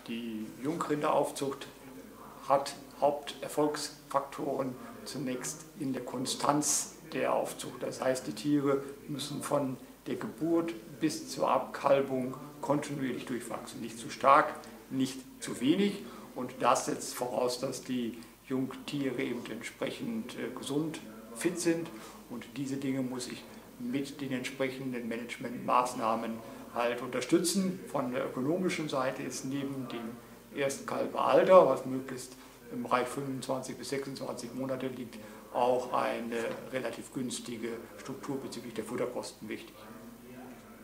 Die Jungrinderaufzucht hat Haupterfolgsfaktoren zunächst in der Konstanz der Aufzucht. Das heißt, die Tiere müssen von der Geburt bis zur Abkalbung kontinuierlich durchwachsen. Nicht zu stark, nicht zu wenig. Und das setzt voraus, dass die Jungtiere eben entsprechend gesund, fit sind. Und diese Dinge muss ich mit den entsprechenden Managementmaßnahmen halt unterstützen. Von der ökonomischen Seite ist neben dem Erstkalberalter, was möglichst im Bereich 25 bis 26 Monate liegt, auch eine relativ günstige Struktur bezüglich der Futterkosten wichtig.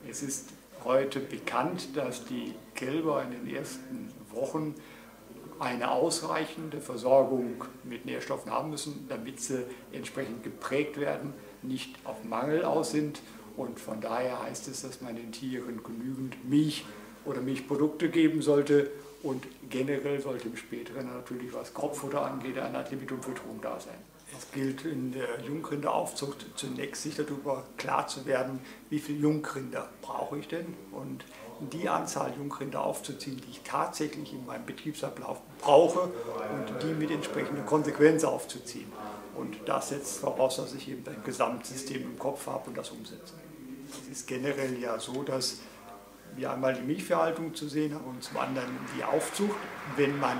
Es ist heute bekannt, dass die Kälber in den ersten Wochen eine ausreichende Versorgung mit Nährstoffen haben müssen, damit sie entsprechend geprägt werden, nicht auf Mangel aus sind. Und von daher heißt es, dass man den Tieren genügend Milch oder Milchprodukte geben sollte. Und generell sollte im Späteren natürlich, was Kropffutter angeht, eine Ad libitum-Fütterung da sein. Es gilt in der Jungrinderaufzucht zunächst, sich darüber klar zu werden, wie viele Jungrinder brauche ich denn und die Anzahl Jungrinder aufzuziehen, die ich tatsächlich in meinem Betriebsablauf brauche und die mit entsprechender Konsequenz aufzuziehen. Und das setzt voraus, dass ich eben ein Gesamtsystem im Kopf habe und das umsetze. Es ist generell ja so, dass wir einmal die Milchviehhaltung zu sehen haben und zum anderen die Aufzucht. Wenn man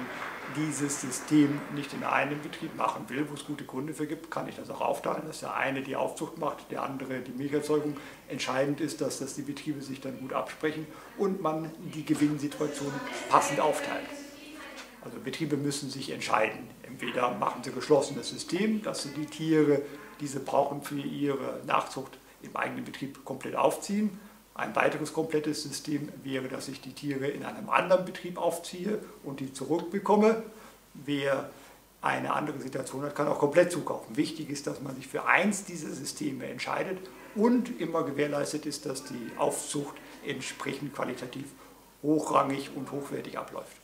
dieses System nicht in einem Betrieb machen will, wo es gute Gründe für gibt, kann ich das auch aufteilen, dass der eine die Aufzucht macht, der andere die Milcherzeugung. Entscheidend ist, dass die Betriebe sich dann gut absprechen und man die Gewinnsituation passend aufteilt. Also Betriebe müssen sich entscheiden. Entweder machen sie ein geschlossenes System, dass sie die Tiere, die sie brauchen für ihre Nachzucht, im eigenen Betrieb komplett aufziehen. Ein weiteres komplettes System wäre, dass ich die Tiere in einem anderen Betrieb aufziehe und die zurückbekomme. Wer eine andere Situation hat, kann auch komplett zukaufen. Wichtig ist, dass man sich für eins dieser Systeme entscheidet und immer gewährleistet ist, dass die Aufzucht entsprechend qualitativ hochrangig und hochwertig abläuft.